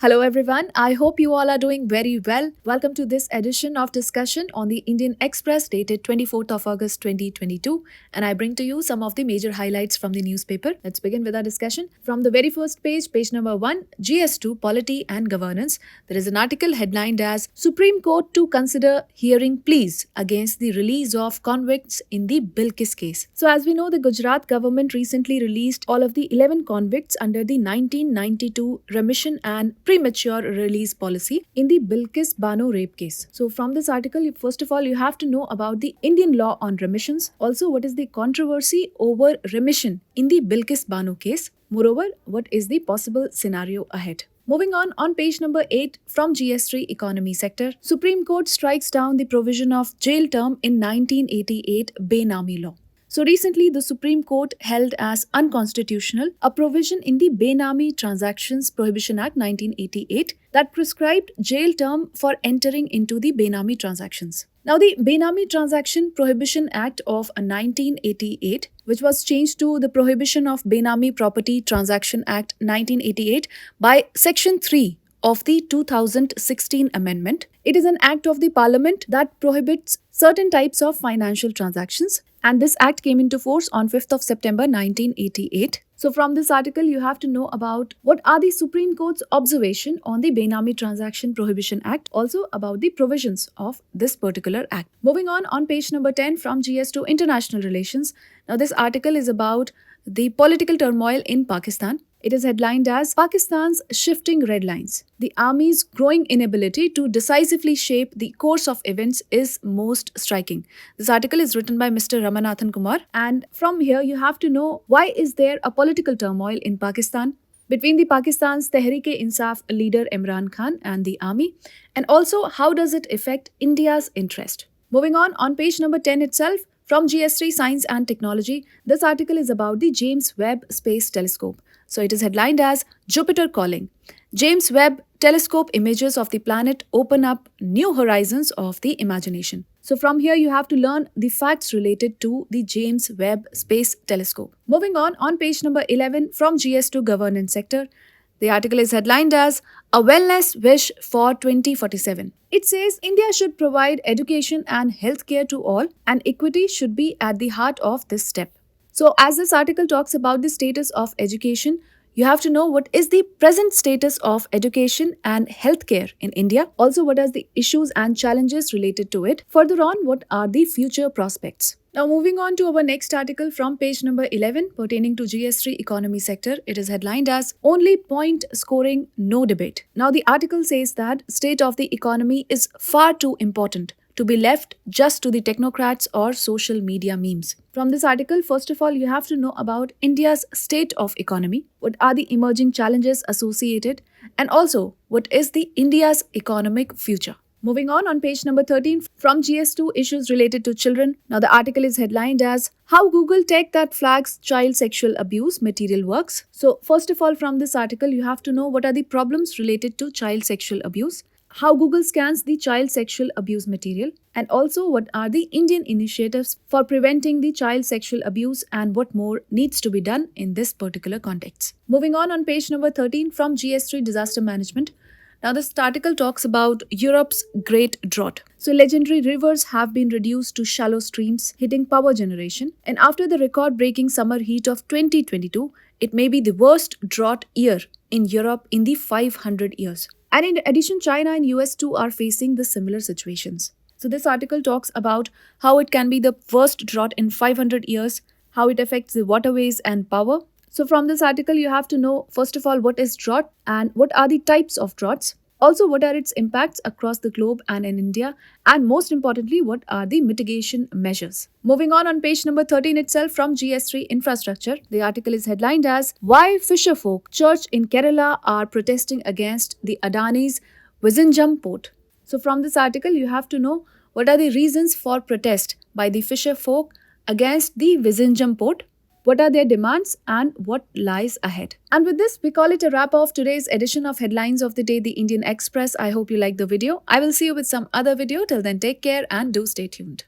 Hello everyone, I hope you all are doing very well. Welcome to this edition of discussion on the Indian Express dated 24th of August 2022, and I bring to you some of the major highlights from the newspaper. Let's begin with our discussion. From the very first page, page number 1, GS2 Polity and Governance, there is an article headlined as Supreme Court to consider hearing pleas against the release of convicts in the Bilkis case. So as we know, the Gujarat government recently released all of the 11 convicts under the 1992 remission and premature release policy in the Bilkis Bano rape case. So from this article, first of all, you have to know about the Indian law on remissions. Also, what is the controversy over remission in the Bilkis Bano case? Moreover, what is the possible scenario ahead? Moving on page number 8 from GS3 Economy Sector, Supreme Court strikes down the provision of jail term in 1988 Benami law. So recently, the Supreme Court held as unconstitutional a provision in the Benami Transactions Prohibition Act 1988 that prescribed jail term for entering into the Benami transactions. Now, the Benami Transaction Prohibition Act of 1988, which was changed to the Prohibition of Benami Property Transaction Act 1988 by Section 3 of the 2016 amendment. It is an act of the Parliament that prohibits certain types of financial transactions, and this act came into force on 5th of September 1988. So from this article, you have to know about what are the Supreme Court's observation on the Benami Transaction Prohibition Act, also about the provisions of this particular act. Moving on page number 10 from GS2 International Relations. Now this article is about the political turmoil in Pakistan. It is headlined as Pakistan's shifting red lines. The army's growing inability to decisively shape the course of events is most striking. This article is written by Mr. Ramanathan Kumar, and from here you have to know why is there a political turmoil in Pakistan between the Pakistan's Tehreek-e-Insaf leader Imran Khan and the army, and also how does it affect India's interest. Moving on page number 10 itself, from GS3 Science and Technology, this article is about the James Webb Space Telescope. So it is headlined as Jupiter Calling. James Webb Telescope images of the planet open up new horizons of the imagination. So from here you have to learn the facts related to the James Webb Space Telescope. Moving on page number 11 from GS2 Governance Sector, the article is headlined as A Wellness Wish for 2047. It says India should provide education and healthcare to all, and equity should be at the heart of this step. So as this article talks about the status of education, you have to know what is the present status of education and healthcare in India. Also, what are the issues and challenges related to it. Further on, what are the future prospects. Now moving on to our next article from page number 11 pertaining to GS3 Economy Sector. It is headlined as Only Point Scoring, No Debate. Now the article says that state of the economy is far too important to be left just to the technocrats or social media memes. From this article, first of all, you have to know about India's state of economy, what are the emerging challenges associated, and also what is the India's economic future. Moving on page number 13 from GS2 Issues Related to Children. Now the article is headlined as How Google Tech That Flags Child Sexual Abuse Material Works. So first of all, from this article, you have to know what are the problems related to child sexual abuse, how Google scans the child sexual abuse material, and also what are the Indian initiatives for preventing the child sexual abuse and what more needs to be done in this particular context. Moving on page number 13 from GS3 Disaster Management. Now this article talks about Europe's great drought. So legendary rivers have been reduced to shallow streams, hitting power generation, and after the record-breaking summer heat of 2022, it may be the worst drought year in Europe in the 500 years. And in addition, China and US too are facing the similar situations. So this article talks about how it can be the worst drought in 500 years, how it affects the waterways and power. So from this article, you have to know, first of all, what is drought and what are the types of droughts. Also, what are its impacts across the globe and in India? And most importantly, what are the mitigation measures? Moving on page number 13 itself from GS3 Infrastructure, the article is headlined as Why Fisherfolk Church in Kerala are protesting against the Adani's Vizhinjam port. So from this article, you have to know what are the reasons for protest by the fisherfolk against the Vizhinjam port. What are their demands and what lies ahead? And with this, we call it a wrap of today's edition of Headlines of the Day, The Indian Express. I hope you liked the video. I will see you with some other video. Till then, take care and do stay tuned.